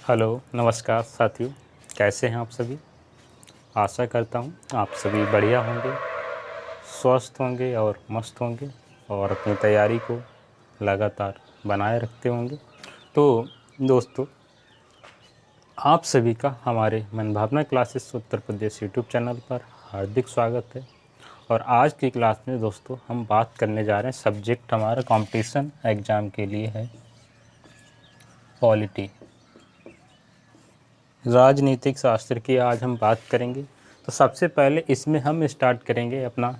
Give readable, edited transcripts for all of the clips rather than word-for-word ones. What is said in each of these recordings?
Hello, नमस्कार साथियों। कैसे हैं आप सभी? आशा करता हूँ आप सभी बढ़िया होंगे, स्वस्थ होंगे और मस्त होंगे और अपनी तैयारी को लगातार बनाए रखते होंगे। तो दोस्तों, आप सभी का हमारे मन भावना classes Uttar Pradesh YouTube channel पर हार्दिक स्वागत है। और आज की क्लास में दोस्तों हम बात करने जा रहे हैं, सब्जेक्ट हमारा कंपटीशन एग्ज़ाम के लिए है पॉलिटी, राजनीतिक शास्त्र की आज हम बात करेंगे। तो सबसे पहले इसमें हम स्टार्ट करेंगे अपना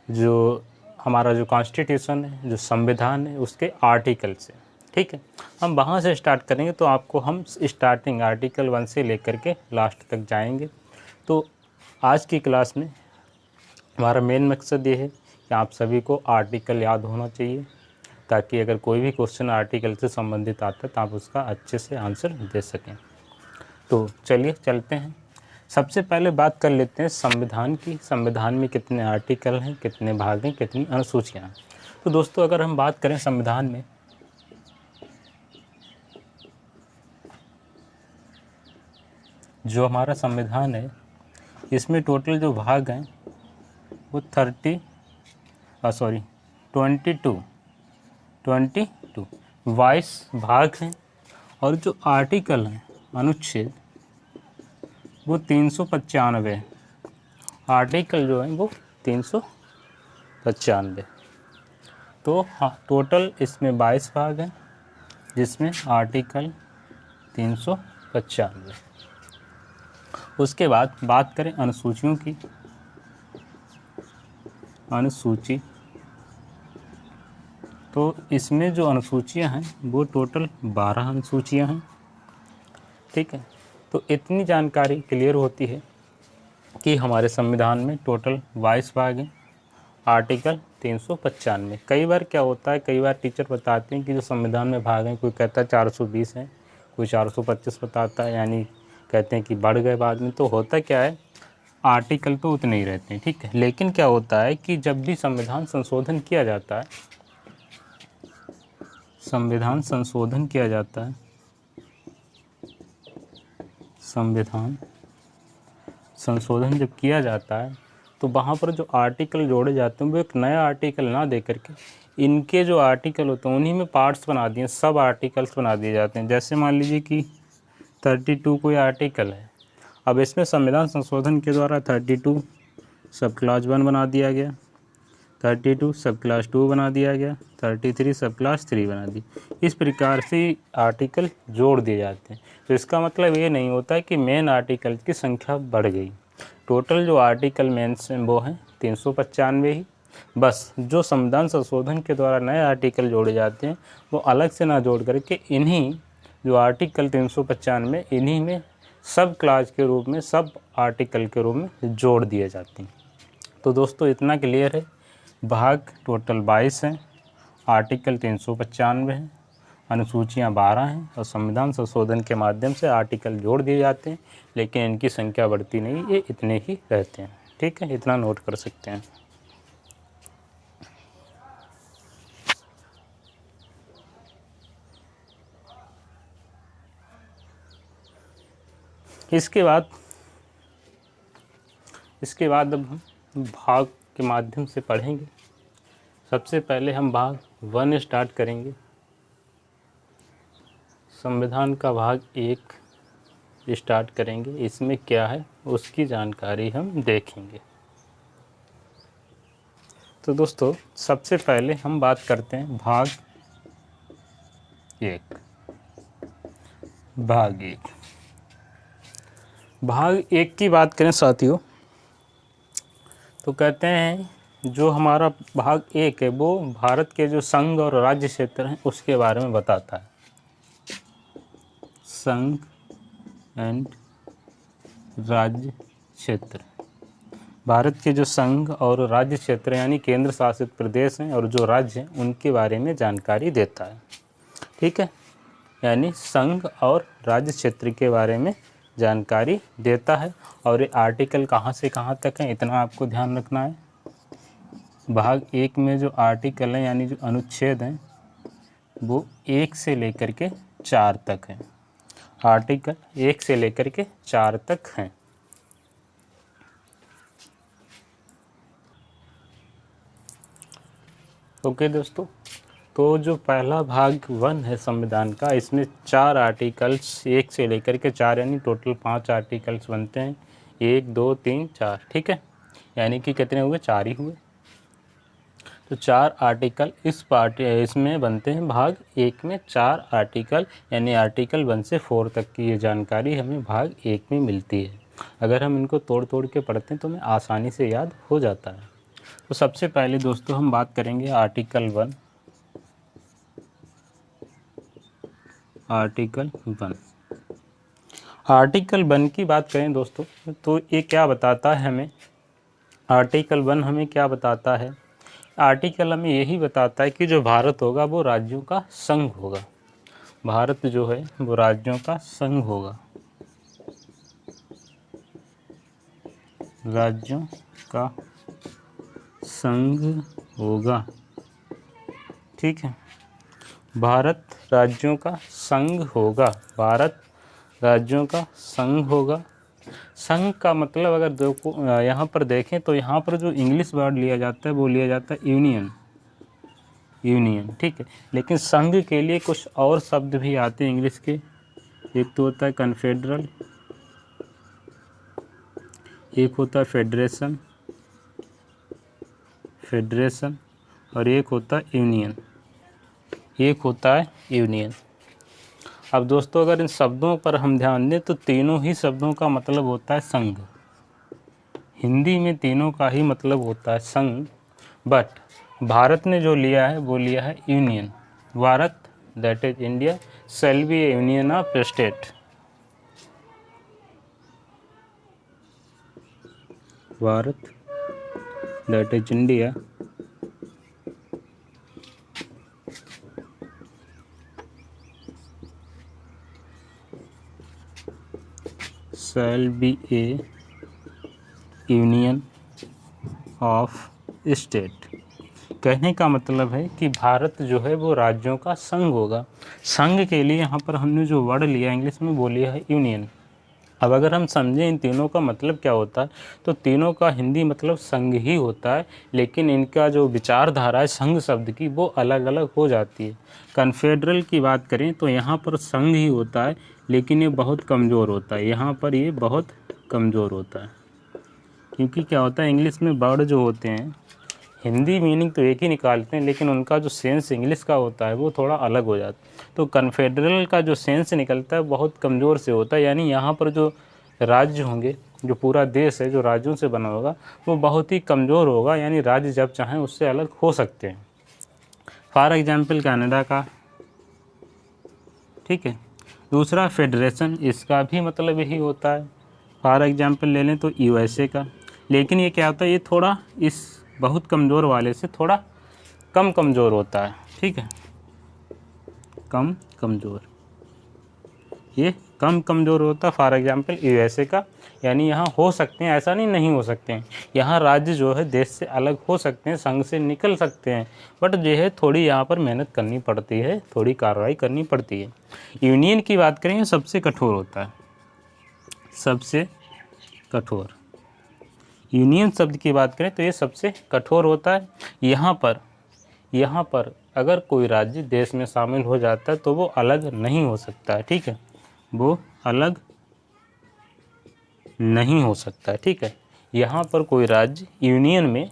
जो हमारा जो कॉन्स्टिट्यूशन है, जो संविधान है, उसके आर्टिकल से। ठीक है, हम वहाँ से स्टार्ट करेंगे तो आपको हम स्टार्टिंग आर्टिकल 1 से लेकर के लास्ट तक जाएंगे। तो आज की क्लास में हमारा मेन मकसद ये है कि आप सभी को आर्टिकल याद होना चाहिए, ताकि अगर कोई भी क्वेश्चन आर्टिकल से संबंधित आता है तो आप उसका अच्छे से आंसर दे सकें। तो चलिए चलते हैं। सबसे पहले बात कर लेते हैं संविधान की। संविधान में कितने आर्टिकल हैं, कितने भाग हैं, कितनी अनुसूचियाँ हैं। तो दोस्तों, अगर हम बात करें संविधान में, जो हमारा संविधान है इसमें टोटल जो भाग हैं वो 22 22 भाग हैं। और जो आर्टिकल हैं, अनुच्छेद, वो 395 आर्टिकल जो है वो 395। तो हाँ, टोटल इसमें 22 भाग हैं, जिसमें आर्टिकल 395। उसके बाद बात करें अनुसूचियों की। अनुसूची, तो इसमें जो अनुसूचियां हैं वो टोटल 12 अनुसूचियां हैं। ठीक है, तो इतनी जानकारी क्लियर होती है कि हमारे संविधान में टोटल 22 भाग हैं, आर्टिकल 395। कई बार क्या होता है, कई बार टीचर बताते हैं कि जो संविधान में भाग हैं, कोई कहता है 420 हैं, कोई 425 बताता है, यानी कहते हैं कि बढ़ गए बाद में। तो होता क्या है, आर्टिकल तो उतने ही रहते हैं। ठीक है, लेकिन क्या होता है कि जब भी संविधान संशोधन किया जाता है, संविधान संशोधन किया जाता है, संविधान संशोधन जब किया जाता है तो वहाँ पर जो आर्टिकल जोड़े जाते हैं वो एक नया आर्टिकल ना दे करके इनके जो आर्टिकल होते हैं उन्हीं में पार्ट्स बना दिए, सब आर्टिकल्स बना दिए जाते हैं। जैसे मान लीजिए कि 32 कोई आर्टिकल है, अब इसमें संविधान संशोधन के द्वारा 32 सब क्लास 1 बना दिया गया, 32 सब क्लास 2 बना दिया गया, 33 सब क्लास 3 बना दी। इस प्रकार से आर्टिकल जोड़ दिए जाते हैं। तो इसका मतलब ये नहीं होता है कि मेन आर्टिकल की संख्या बढ़ गई। टोटल जो आर्टिकल मेन से वो हैं 395 ही। बस जो संविधान संशोधन के द्वारा नए आर्टिकल जोड़े जाते हैं वो अलग से ना जोड़ करके इन्हीं जो आर्टिकल 395 इन्हीं में सब क्लास के रूप में, सब आर्टिकल के रूप में जोड़ दिए जाते हैं। तो दोस्तों, इतना क्लियर है। भाग टोटल 22 हैं, आर्टिकल 395 हैं, अनुसूचियाँ 12 हैं और संविधान संशोधन के माध्यम से आर्टिकल जोड़ दिए जाते हैं, लेकिन इनकी संख्या बढ़ती नहीं, ये इतने ही रहते हैं। ठीक है, इतना नोट कर सकते हैं। इसके बाद अब हम भाग के माध्यम से पढ़ेंगे। सबसे पहले हम भाग 1 स्टार्ट करेंगे। संविधान का भाग 1 स्टार्ट करेंगे। इसमें क्या है उसकी जानकारी हम देखेंगे। तो दोस्तों, सबसे पहले हम बात करते हैं भाग 1। भाग 1 की बात करें साथियों, तो कहते हैं जो हमारा भाग 1 है वो भारत के जो संघ और राज्य क्षेत्र हैं उसके बारे में बताता है। संघ एंड राज्य क्षेत्र, भारत के जो संघ और राज्य क्षेत्र यानी केंद्र शासित प्रदेश हैं और जो राज्य हैं उनके बारे में जानकारी देता है। ठीक है, यानी संघ और राज्य क्षेत्र के बारे में जानकारी देता है। और ये आर्टिकल कहाँ से कहाँ तक है, इतना आपको ध्यान रखना है। भाग 1 में जो आर्टिकल हैं यानी जो अनुच्छेद हैं वो 1 से लेकर के 4 तक हैं। आर्टिकल 1 से लेकर के 4 तक हैं। ओके दोस्तों, तो जो पहला भाग 1 है संविधान का, इसमें 4 आर्टिकल्स 1 से लेकर के 4 यानी टोटल 5 आर्टिकल्स बनते हैं। 1 2 3 4, ठीक है, यानी कि कितने हुए? 4 ही हुए। तो 4 आर्टिकल इसमें बनते हैं। भाग 1 में 4 आर्टिकल, यानी आर्टिकल 1 से 4 तक की ये जानकारी हमें भाग 1 में मिलती है। अगर हम इनको तोड़ तोड़ के पढ़ते हैं तो हमें आसानी से याद हो जाता है। तो सबसे पहले दोस्तों हम बात करेंगे आर्टिकल 1। आर्टिकल 1 आर्टिकल 1 की बात करें दोस्तों तो ये क्या बताता है हमें? आर्टिकल 1 हमें क्या बताता है? आर्टिकल हमें यही बताता है कि जो भारत होगा वो राज्यों का संघ होगा। भारत जो है वो राज्यों का संघ होगा, राज्यों का संघ होगा, ठीक है। भारत राज्यों का संघ होगा, भारत राज्यों का संघ होगा। संघ का मतलब अगर देखो यहाँ पर देखें तो यहाँ पर जो इंग्लिश वर्ड लिया जाता है वो लिया जाता है यूनियन, यूनियन, ठीक है। लेकिन संघ के लिए कुछ और शब्द भी आते हैं इंग्लिश के। एक तो होता है कन्फेडरल, एक होता है फेडरेशन, फेडरेशन, और एक होता है यूनियन, एक होता है यूनियन। अब दोस्तों अगर इन शब्दों पर हम ध्यान दें तो तीनों ही शब्दों का मतलब होता है संघ। हिंदी में तीनों का ही मतलब होता है संघ, बट भारत ने जो लिया है वो लिया है union. Bharat that is India shall be A union of state. Bharat that is India shall be a union of state। कहने का मतलब है कि भारत जो है वो राज्यों का संघ होगा। संघ के लिए यहाँ पर हमने जो वर्ड लिया इंग्लिश में वो लिया है यूनियन। अब अगर हम समझें इन तीनों का मतलब क्या होता है तो तीनों का हिंदी मतलब संघ ही होता है, लेकिन इनका जो विचारधारा है संघ शब्द की वो अलग अलग हो जाती है। कन्फेडरल की बात करें तो यहाँ पर संघ ही होता है, लेकिन ये बहुत कमज़ोर होता है। यहाँ पर ये बहुत कमज़ोर होता है, क्योंकि क्या होता है इंग्लिश में वर्ड जो होते हैं हिंदी मीनिंग तो एक ही निकालते हैं, लेकिन उनका जो सेंस इंग्लिश का होता है वो थोड़ा अलग हो जाता है। तो कन्फेडरल का जो सेंस निकलता है बहुत कमज़ोर से होता है, यानी यहाँ पर जो राज्य होंगे, जो पूरा देश है जो राज्यों से बना होगा वो बहुत ही कमज़ोर होगा, यानी राज्य जब चाहें उससे अलग हो सकते हैं। फॉर एग्जाम्पल कनाडा का, ठीक है। दूसरा फेडरेशन, इसका भी मतलब यही होता है। फॉर एग्जाम्पल ले लें तो यूएसए का, लेकिन ये क्या होता है ये थोड़ा इस बहुत कमज़ोर वाले से थोड़ा कम कमज़ोर होता है, ठीक है, कम कमज़ोर, ये कम कमज़ोर होता है फॉर एग्जांपल यूएसए का। यानी यहाँ हो सकते हैं, ऐसा नहीं हो सकते हैं, यहाँ राज्य जो है देश से अलग हो सकते हैं, संघ से निकल सकते हैं, बट जो है थोड़ी यहाँ पर मेहनत करनी पड़ती है, थोड़ी कार्रवाई करनी पड़ती है। यूनियन की बात करें ये सबसे कठोर होता है, सबसे कठोर। यूनियन शब्द की बात करें तो ये सबसे कठोर होता है। यहाँ पर अगर कोई राज्य देश में शामिल हो जाता है तो वो अलग नहीं हो सकता है, ठीक है, वो अलग नहीं हो सकता है, ठीक है। यहाँ पर कोई राज्य यूनियन में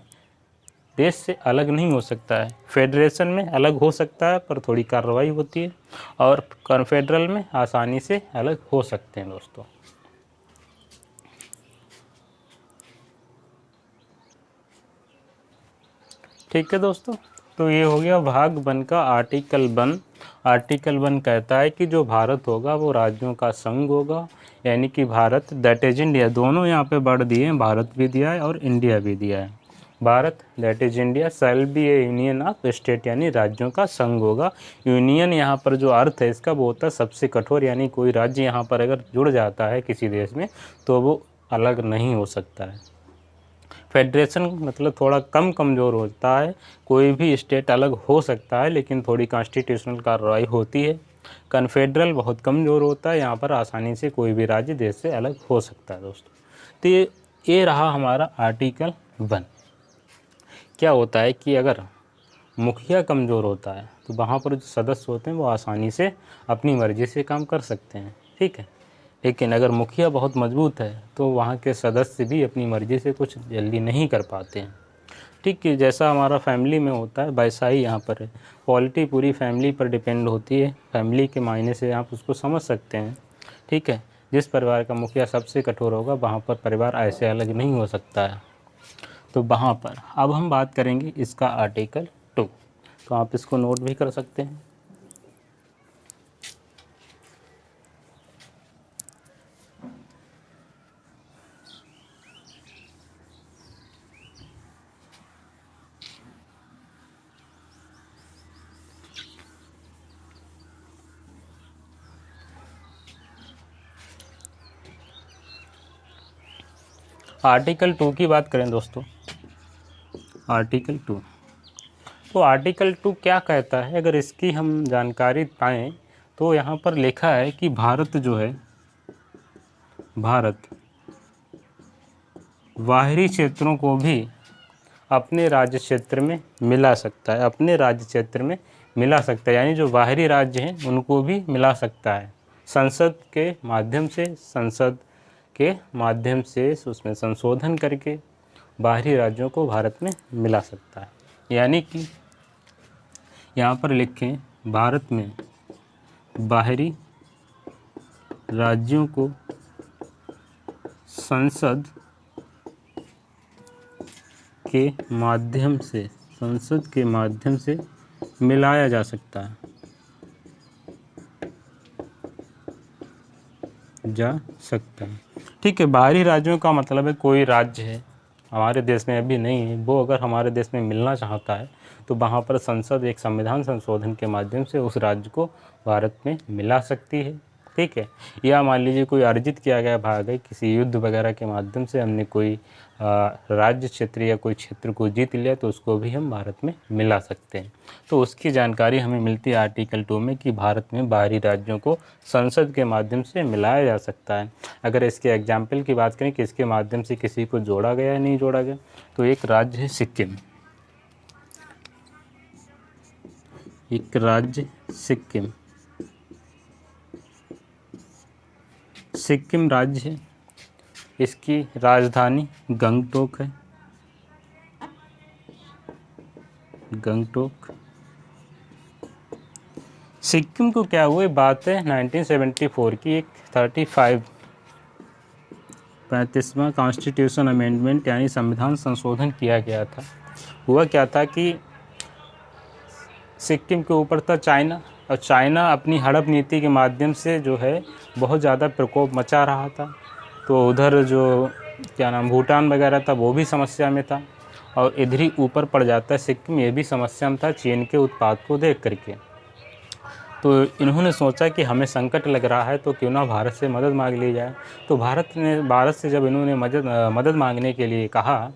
देश से अलग नहीं हो सकता है। फेडरेशन में अलग हो सकता है पर थोड़ी कार्रवाई होती है, और कन्फेडरल में आसानी से अलग हो सकते हैं दोस्तों। ठीक है दोस्तों, तो ये हो गया भाग 1 का आर्टिकल 1। आर्टिकल 1 कहता है कि जो भारत होगा वो राज्यों का संघ होगा, यानी कि भारत दैट इज इंडिया, दोनों यहाँ पे वर्ड दिए हैं, भारत भी दिया है और इंडिया भी दिया है। Bharat that is India shall be A union of state, यानी राज्यों का संघ होगा। यूनियन यहाँ पर जो अर्थ है इसका वो होता है सबसे कठोर, यानी कोई राज्य यहाँ पर अगर जुड़ जाता है किसी देश में तो वो अलग नहीं हो सकता है। फेडरेशन मतलब थोड़ा कम कमज़ोर होता है, कोई भी स्टेट अलग हो सकता है लेकिन थोड़ी कॉन्स्टिट्यूशनल कार्रवाई होती है। कन्फेडरल बहुत कमज़ोर होता है, यहाँ पर आसानी से कोई भी राज्य देश से अलग हो सकता है दोस्तों। तो ये रहा हमारा आर्टिकल 1। क्या होता है कि अगर मुखिया कमज़ोर होता है तो वहाँ पर जो सदस्य होते हैं वो आसानी से अपनी मर्ज़ी से काम कर सकते हैं, ठीक है। लेकिन अगर मुखिया बहुत मजबूत है तो वहाँ के सदस्य भी अपनी मर्ज़ी से कुछ जल्दी नहीं कर पाते हैं, ठीक है। जैसा हमारा फैमिली में होता है वैसा ही यहाँ पर है। पॉलिटी पूरी फैमिली पर डिपेंड होती है, फैमिली के मायने से आप उसको समझ सकते हैं, ठीक है। जिस परिवार का मुखिया सबसे कठोर होगा वहाँ पर परिवार ऐसे अलग नहीं हो सकता है। तो वहाँ पर अब हम बात करेंगे इसका आर्टिकल 2, तो आप इसको नोट भी कर सकते हैं। आर्टिकल 2 की बात करें दोस्तों, आर्टिकल 2, तो आर्टिकल 2 क्या कहता है, अगर इसकी हम जानकारी पाएँ तो यहाँ पर लिखा है कि भारत जो है, भारत बाहरी क्षेत्रों को भी अपने राज्य क्षेत्र में मिला सकता है, अपने राज्य क्षेत्र में मिला सकता है, यानी जो बाहरी राज्य हैं उनको भी मिला सकता है संसद के माध्यम से, संसद के माध्यम से उसमें संशोधन करके बाहरी राज्यों को भारत में मिला सकता है। यानी कि यहाँ पर लिखें, भारत में बाहरी राज्यों को संसद के माध्यम से, संसद के माध्यम से मिलाया जा सकता है, जा सकता है, ठीक है। बाहरी राज्यों का मतलब है कोई राज्य है हमारे देश में अभी नहीं है, वो अगर हमारे देश में मिलना चाहता है तो वहाँ पर संसद एक संविधान संशोधन के माध्यम से उस राज्य को भारत में मिला सकती है, ठीक है। या मान लीजिए कोई अर्जित किया गया भाग है, किसी युद्ध वगैरह के माध्यम से हमने कोई राज्य क्षेत्र या कोई क्षेत्र को जीत लिया तो उसको भी हम भारत में मिला सकते हैं। तो उसकी जानकारी हमें मिलती है आर्टिकल 2 में कि भारत में बाहरी राज्यों को संसद के माध्यम से मिलाया जा सकता है। अगर इसके एग्जाम्पल की बात करें कि इसके माध्यम से किसी को जोड़ा गया या नहीं जोड़ा गया, तो एक राज्य है सिक्किम, एक राज्य सिक्किम, सिक्किम राज्य है, इसकी राजधानी गंगटोक है, गंगटोक। सिक्किम को क्या हुई बात है 1974 की, एक 35वां कॉन्स्टिट्यूशन अमेंडमेंट यानी संविधान संशोधन किया गया था। हुआ क्या था कि सिक्किम के ऊपर था चाइना, और चाइना अपनी हड़प नीति के माध्यम से जो है बहुत ज़्यादा प्रकोप मचा रहा था। तो उधर जो क्या नाम भूटान वगैरह था वो भी समस्या में था, और इधर ही ऊपर पड़ जाता है सिक्किम, ये भी समस्या में था चीन के उत्पाद को देख करके। तो इन्होंने सोचा कि हमें संकट लग रहा है तो क्यों ना भारत से मदद मांग ली जाए। तो भारत से जब इन्होंने मदद मांगने के लिए कहा,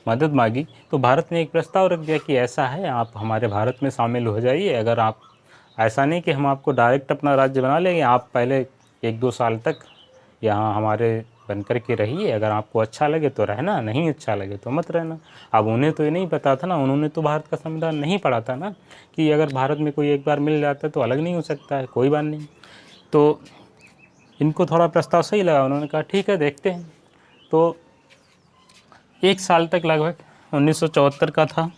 मदद मांगी, तो भारत ने एक प्रस्ताव रख दिया कि ऐसा है आप हमारे भारत में शामिल हो जाइए। अगर आप, ऐसा नहीं कि हम आपको डायरेक्ट अपना राज्य बना लेंगे, आप पहले 1-2 साल तक यहाँ हमारे बनकर के रहिए, अगर आपको अच्छा लगे तो रहना, नहीं अच्छा लगे तो मत रहना। अब उन्हें तो ये नहीं पता था ना, उन्होंने तो भारत का संविधान नहीं पढ़ा था ना कि अगर भारत में कोई एक बार मिल जाता है तो अलग नहीं हो सकता है, कोई बात नहीं। तो इनको थोड़ा प्रस्ताव सही लगा, उन्होंने कहा ठीक है देखते हैं। तो 1 साल तक लगभग 1974 का था,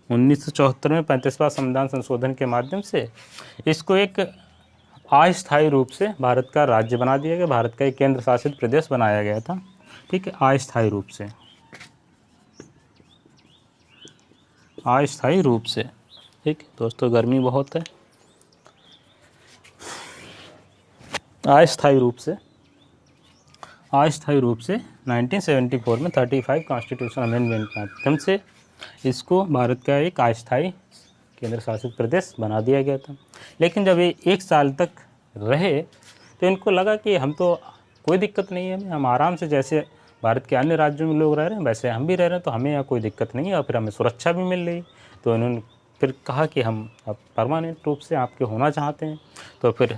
1974 में 35वां संविधान संशोधन के माध्यम से इसको एक अस्थायी रूप से भारत का राज्य बना दिया गया, भारत का एक केंद्र शासित प्रदेश बनाया गया था, ठीक है, अस्थायी रूप से, अस्थायी रूप से, ठीक दोस्तों, गर्मी बहुत है, अस्थायी रूप से, अस्थायी रूप से 1974 में 35 कॉन्स्टिट्यूशन अमेंडमेंट के माध्यम से इसको भारत का एक अस्थायी केंद्र शासित प्रदेश बना दिया गया था। लेकिन जब ये 1 साल तक रहे तो इनको लगा कि हम तो कोई दिक्कत नहीं है, हम आराम से जैसे भारत के अन्य राज्यों में लोग रह रहे हैं वैसे हम भी रह रहे हैं, तो हमें यहाँ कोई दिक्कत नहीं है और फिर हमें सुरक्षा भी मिल रही। तो इन्होंने फिर कहा कि हम अब परमानेंट रूप से आपके होना चाहते हैं, तो फिर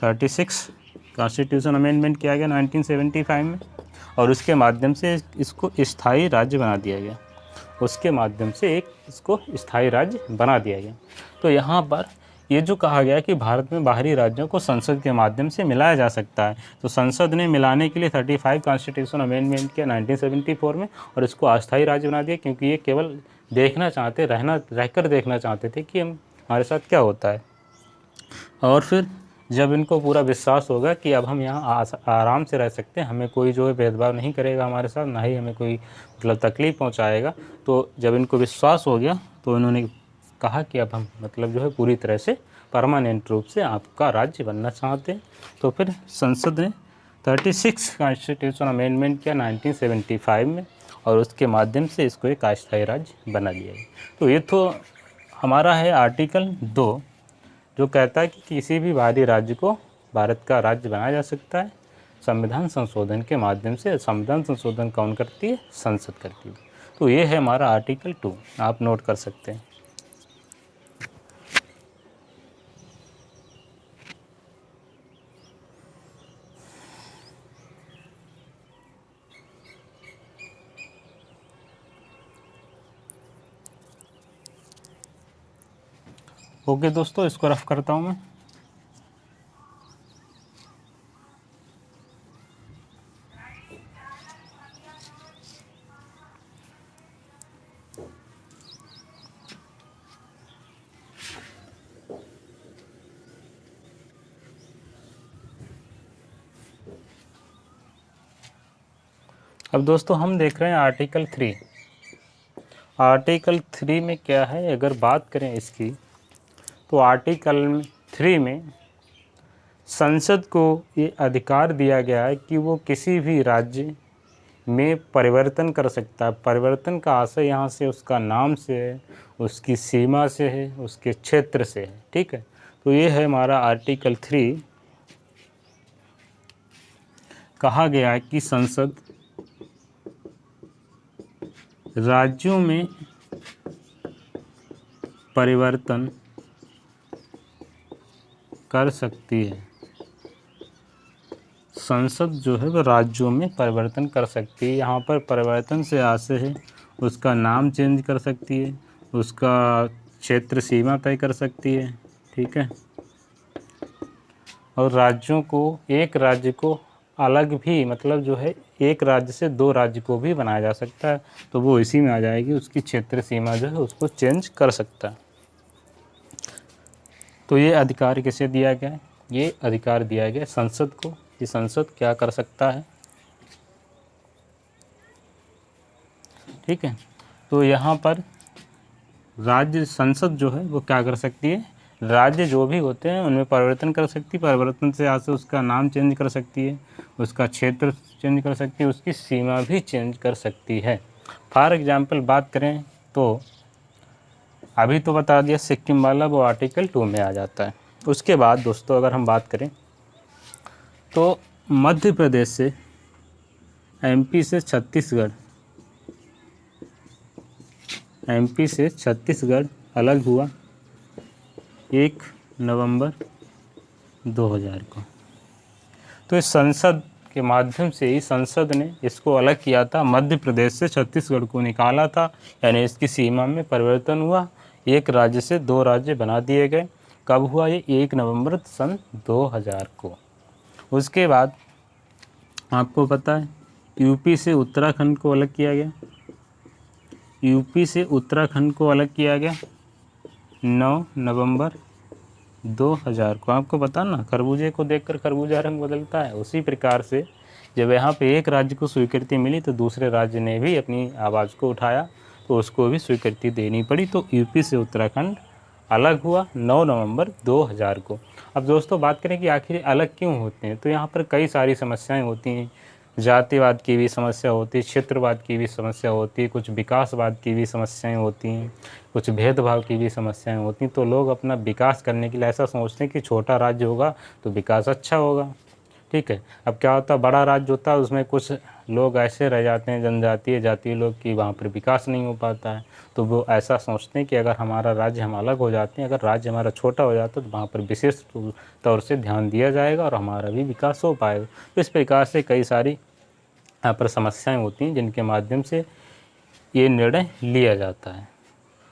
36 कॉन्स्टिट्यूशन अमेंडमेंट किया गया 1975 में, और उसके माध्यम से इसको स्थायी राज्य बना दिया गया। उसके माध्यम से इसको स्थायी राज्य बना दिया गया। तो यहाँ पर ये जो कहा गया कि भारत में बाहरी राज्यों को संसद के माध्यम से मिलाया जा सकता है, तो संसद ने मिलाने के लिए 35 कॉन्स्टिट्यूशन अमेंडमेंट किया 1974 में, और इसको अस्थायी राज्य बना दिया, क्योंकि ये केवल देखना चाहते रहकर देखना चाहते थे कि हमारे साथ क्या होता है। और फिर जब इनको पूरा विश्वास होगा कि अब हम यहाँ आराम से रह सकते हैं, हमें कोई जो है भेदभाव नहीं करेगा हमारे साथ, ना ही हमें कोई मतलब तकलीफ़ पहुँचाएगा, तो जब इनको विश्वास हो गया तो इन्होंने कहा कि अब हम मतलब जो है पूरी तरह से परमानेंट रूप से आपका राज्य बनना चाहते हैं। तो फिर संसद ने 36 कॉन्स्टिट्यूशन अमेंडमेंट किया 1975 में, और उसके माध्यम से इसको एक अस्थायी राज्य बना दिया गया। तो ये तो हमारा है आर्टिकल 2, जो कहता है कि किसी भी बाहरी राज्य को भारत का राज्य बनाया जा सकता है संविधान संशोधन के माध्यम से। संविधान संशोधन कौन करती है? संसद करती है। तो ये है हमारा आर्टिकल 2, आप नोट कर सकते हैं। ओके दोस्तों, इसको रफ करता हूँ मैं। अब दोस्तों हम देख रहे हैं आर्टिकल 3। आर्टिकल 3 में क्या है, अगर बात करें इसकी, तो आर्टिकल 3 में संसद को ये अधिकार दिया गया है कि वो किसी भी राज्य में परिवर्तन कर सकता है। परिवर्तन का आशय यहाँ से उसका नाम से है, उसकी सीमा से है, उसके क्षेत्र से है। ठीक है, तो ये है हमारा आर्टिकल 3। कहा गया है कि संसद राज्यों में परिवर्तन कर सकती है। संसद जो है वो राज्यों में परिवर्तन कर सकती है। यहाँ पर परिवर्तन से आशय है उसका नाम चेंज कर सकती है, उसका क्षेत्र सीमा तय कर सकती है। ठीक है, और राज्यों को, एक राज्य को अलग भी, मतलब जो है एक राज्य से 2 राज्य को भी बनाया जा सकता है, तो वो इसी में आ जाएगी। उसकी क्षेत्र सीमा जो है उसको चेंज कर सकता है। तो ये अधिकार किसे दिया गया है? ये अधिकार दिया गया है संसद को, कि संसद क्या कर सकता है। ठीक है, तो यहाँ पर राज्य, संसद जो है वो क्या कर सकती है, राज्य जो भी होते हैं उनमें परिवर्तन कर सकती है। परिवर्तन से आज से उसका नाम चेंज कर सकती है, उसका क्षेत्र चेंज कर सकती है, उसकी सीमा भी चेंज कर सकती है। फॉर एग्जांपल बात करें तो अभी तो बता दिया सिक्किम वाला, वो आर्टिकल 2 में आ जाता है। उसके बाद दोस्तों अगर हम बात करें तो मध्य प्रदेश से, एमपी से छत्तीसगढ़, एमपी से छत्तीसगढ़ अलग हुआ 1 नवंबर 2000 को। तो इस संसद के माध्यम से ही संसद ने इसको अलग किया था, मध्य प्रदेश से छत्तीसगढ़ को निकाला था, यानी इसकी सीमा में परिवर्तन हुआ, एक राज्य से 2 राज्य बना दिए गए। कब हुआ ये? 1 नवंबर सन 2000 को। उसके बाद आपको पता है यूपी से उत्तराखंड को अलग किया गया। यूपी से उत्तराखंड को अलग किया गया 9 नवंबर 2000 को। आपको पता ना, खरबूजे को देखकर खरबूजा रंग बदलता है। उसी प्रकार से जब यहाँ पे एक राज्य को स्वीकृति मिली तो दूसरे राज्य ने भी अपनी आवाज़ को उठाया, तो उसको भी स्वीकृति देनी पड़ी। तो यूपी से उत्तराखंड अलग हुआ 9 नवंबर 2000 को। अब दोस्तों बात करें कि आखिर अलग क्यों होते हैं, तो यहाँ पर कई सारी समस्याएं होती हैं। जातिवाद की भी समस्या होती है, क्षेत्रवाद की भी समस्या होती है, कुछ विकासवाद की भी समस्याएं होती हैं, कुछ भेदभाव की भी समस्याएं होती हैं। तो लोग अपना विकास करने के लिए ऐसा सोचते हैं कि छोटा राज्य होगा तो विकास अच्छा होगा। ठीक है, अब क्या होता है, बड़ा राज्य होता है उसमें कुछ लोग ऐसे रह जाते हैं, जनजातीय जातीय लोग, कि वहाँ पर विकास नहीं हो पाता है। तो वो ऐसा सोचते हैं कि अगर हमारा राज्य हम अलग हो जाते हैं, अगर राज्य हमारा छोटा हो जाता है तो वहाँ पर विशेष तौर से ध्यान दिया जाएगा और हमारा भी विकास हो पाएगा। तो इस प्रकार से कई सारी यहाँ पर समस्याएं होती हैं जिनके माध्यम से ये निर्णय लिया जाता है।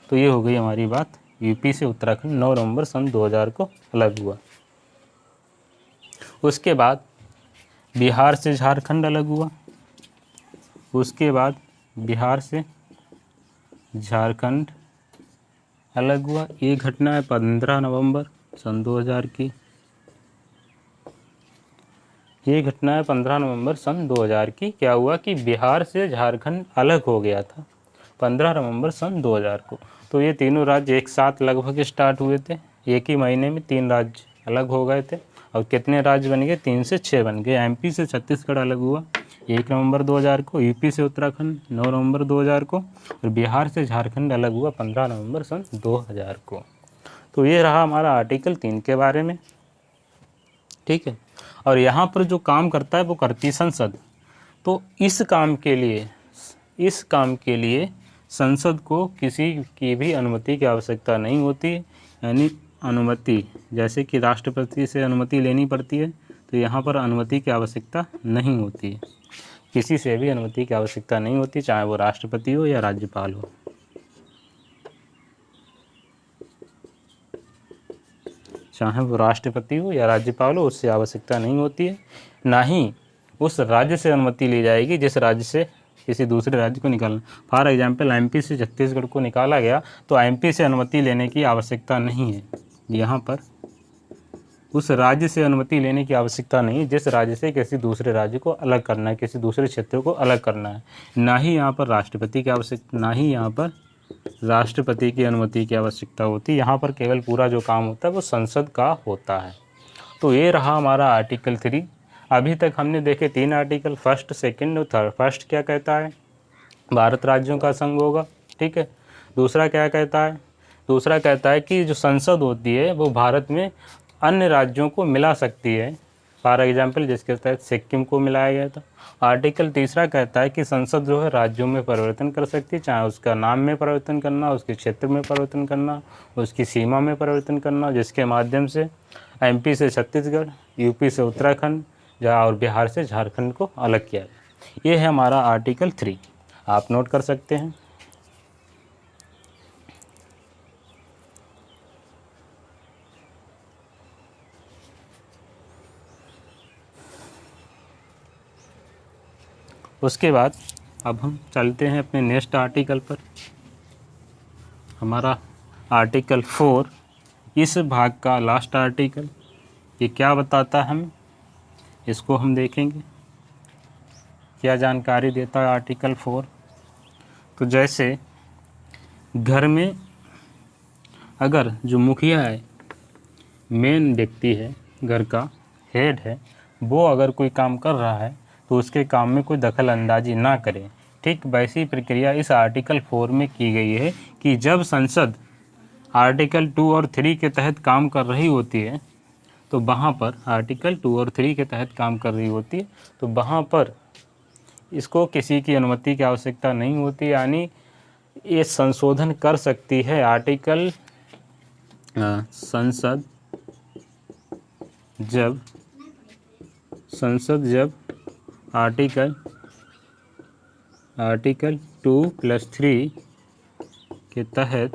तो ये हो गई हमारी बात, यूपी से उत्तराखंड 9 नवंबर सन 2000 को अलग हुआ। उसके बाद बिहार से झारखंड अलग हुआ। उसके बाद बिहार से झारखंड अलग हुआ। ये घटना है 15 नवंबर सन 2000 की। ये घटना है 15 नवंबर सन 2000 की। क्या हुआ कि बिहार से झारखंड अलग हो गया था 15 नवंबर सन 2000 को। तो ये तीनों राज्य एक साथ लगभग स्टार्ट हुए थे, एक ही महीने में 3 राज्य अलग हो गए थे। और कितने राज्य बन गए? 3 से 6 बन गए। एमपी से छत्तीसगढ़ अलग हुआ 1 नवंबर 2000 को, यूपी से उत्तराखंड 9 नवंबर 2000 को, और बिहार से झारखंड अलग हुआ 15 नवंबर सन 2000 को। तो ये रहा हमारा आर्टिकल 3 के बारे में, ठीक है। और यहाँ पर जो काम करता है वो करती संसद। तो इस काम के लिए संसद को किसी की भी अनुमति की आवश्यकता नहीं होती। यानी अनुमति, जैसे कि राष्ट्रपति से अनुमति लेनी पड़ती है, तो यहाँ पर अनुमति की आवश्यकता नहीं होती है। किसी से भी अनुमति की आवश्यकता नहीं होती, चाहे वो राष्ट्रपति हो या राज्यपाल हो। चाहे वो राष्ट्रपति हो या राज्यपाल हो, उससे आवश्यकता नहीं होती है। ना ही उस राज्य से अनुमति ली जाएगी जिस राज्य से किसी दूसरे राज्य को निकालना। फॉर एग्जाम्पल एमपी से छत्तीसगढ़ को निकाला गया तो एमपी से अनुमति लेने की आवश्यकता नहीं है। यहाँ पर उस राज्य से अनुमति लेने की आवश्यकता नहीं है जिस राज्य से किसी दूसरे राज्य को अलग करना है, किसी दूसरे क्षेत्र को अलग करना है। ना ही यहाँ पर राष्ट्रपति की अनुमति की आवश्यकता होती है। यहाँ पर केवल पूरा जो काम होता है वो संसद का होता है। तो ये रहा हमारा आर्टिकल 3। अभी तक हमने देखे 3 आर्टिकल, फर्स्ट, सेकंड और थर्ड। फर्स्ट क्या कहता है? भारत राज्यों का संघ होगा, ठीक है। दूसरा क्या कहता है? दूसरा कहता है कि जो संसद होती है वो भारत में अन्य राज्यों को मिला सकती है। फॉर एग्जाम्पल जिसके तहत सिक्किम को मिलाया गया था। आर्टिकल 3 कहता है कि संसद जो है राज्यों में परिवर्तन कर सकती है, चाहे उसका नाम में परिवर्तन करना, उसके क्षेत्र में परिवर्तन करना, उसकी सीमा में परिवर्तन करना, जिसके माध्यम से एमपी से छत्तीसगढ़, यूपी से उत्तराखंड और बिहार से झारखंड को अलग किया गया। ये है हमारा आर्टिकल 3, आप नोट कर सकते हैं। उसके बाद अब हम चलते हैं अपने नेक्स्ट आर्टिकल पर। हमारा आर्टिकल 4, इस भाग का लास्ट आर्टिकल। ये क्या बताता है हमें, इसको हम देखेंगे क्या जानकारी देता है आर्टिकल 4। तो जैसे घर में अगर जो मुखिया है, मेन व्यक्ति है, घर का हेड है, वो अगर कोई काम कर रहा है तो उसके काम में कोई दखल अंदाजी ना करे। ठीक वैसी प्रक्रिया इस आर्टिकल 4 में की गई है कि जब संसद आर्टिकल 2 और 3 के तहत काम कर रही होती है तो वहाँ पर आर्टिकल 2 और 3 के तहत काम कर रही होती है तो वहाँ पर इसको किसी की अनुमति की आवश्यकता नहीं होती। यानी ये संशोधन कर सकती है आर्टिकल संसद जब आर्टिकल 2+3 के तहत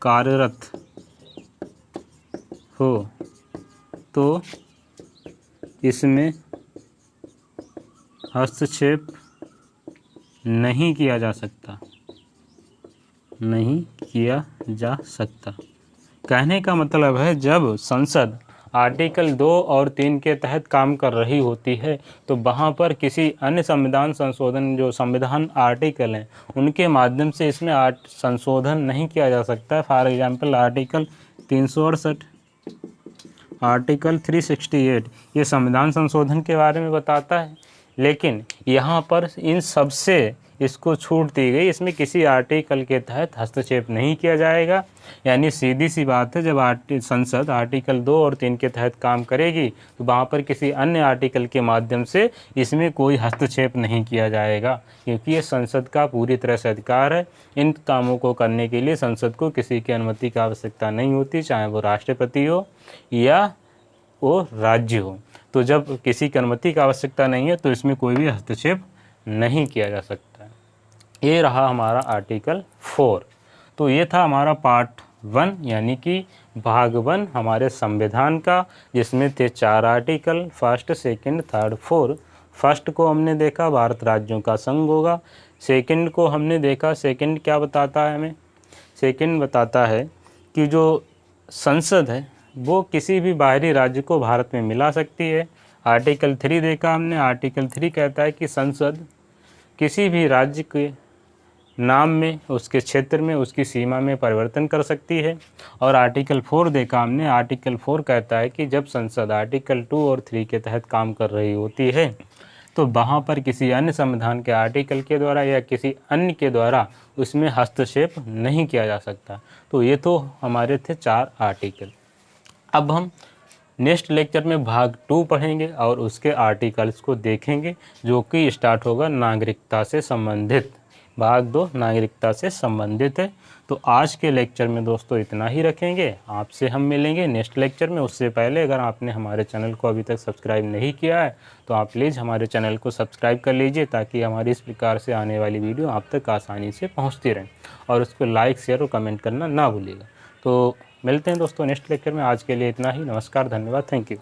कार्यरत हो तो इसमें हस्तक्षेप नहीं किया जा सकता। कहने का मतलब है जब संसद आर्टिकल 2 और 3 के तहत काम कर रही होती है तो वहाँ पर किसी अन्य संविधान संशोधन, जो संविधान आर्टिकल हैं, उनके माध्यम से इसमें संशोधन नहीं किया जा सकता। फॉर एग्जांपल आर्टिकल 368, आर्टिकल 368 ये संविधान संशोधन के बारे में बताता है। लेकिन यहाँ पर इसको छूट दी गई, इसमें किसी आर्टिकल के तहत हस्तक्षेप नहीं किया जाएगा। यानी सीधी सी बात है, जब संसद आर्टिकल 2 और 3 के तहत काम करेगी तो वहाँ पर किसी अन्य आर्टिकल के माध्यम से इसमें कोई हस्तक्षेप नहीं किया जाएगा, क्योंकि ये संसद का पूरी तरह से अधिकार है। इन कामों को करने के लिए संसद को किसी की अनुमति की आवश्यकता नहीं होती, चाहे वो राष्ट्रपति हो या वो राज्य हो। तो जब किसी की अनुमति की आवश्यकता नहीं है तो इसमें कोई भी हस्तक्षेप नहीं किया जा सकता है। ये रहा हमारा आर्टिकल 4। तो ये था हमारा पार्ट 1 यानी कि भाग 1 हमारे संविधान का, जिसमें थे 4 article, first, second, third, fourth. First को हमने देखा भारत राज्यों का संघ होगा। सेकंड को हमने देखा, सेकंड क्या बताता है हमें? सेकंड बताता है कि जो संसद है वो किसी भी बाहरी राज्य को भारत में मिला सकती है। आर्टिकल 3 देखा हमने। आर्टिकल 3 कहता है कि संसद किसी भी राज्य के नाम में, उसके क्षेत्र में, उसकी सीमा में परिवर्तन कर सकती है। और आर्टिकल 4 देखा हमने। आर्टिकल 4 कहता है कि जब संसद आर्टिकल 2 और 3 के तहत काम कर रही होती है तो वहाँ पर किसी अन्य संविधान के आर्टिकल के द्वारा या किसी अन्य के द्वारा उसमें हस्तक्षेप नहीं किया जा सकता। तो ये तो हमारे थे 4 आर्टिकल। अब हम नेक्स्ट लेक्चर में भाग 2 पढ़ेंगे और उसके आर्टिकल्स को देखेंगे, जो कि स्टार्ट होगा नागरिकता से संबंधित। भाग 2 नागरिकता से संबंधित है। तो आज के लेक्चर में दोस्तों इतना ही रखेंगे। आपसे हम मिलेंगे नेक्स्ट लेक्चर में। उससे पहले अगर आपने हमारे चैनल को अभी तक सब्सक्राइब नहीं किया है तो आप प्लीज़ हमारे चैनल को सब्सक्राइब कर लीजिए, ताकि हमारी इस प्रकार से आने वाली वीडियो आप तक आसानी से पहुँचती रहें। और उसको लाइक, शेयर और कमेंट करना ना भूलिएगा। तो मिलते हैं दोस्तों नेक्स्ट लेक्चर में। आज के लिए इतना ही। नमस्कार, धन्यवाद, थैंक यू।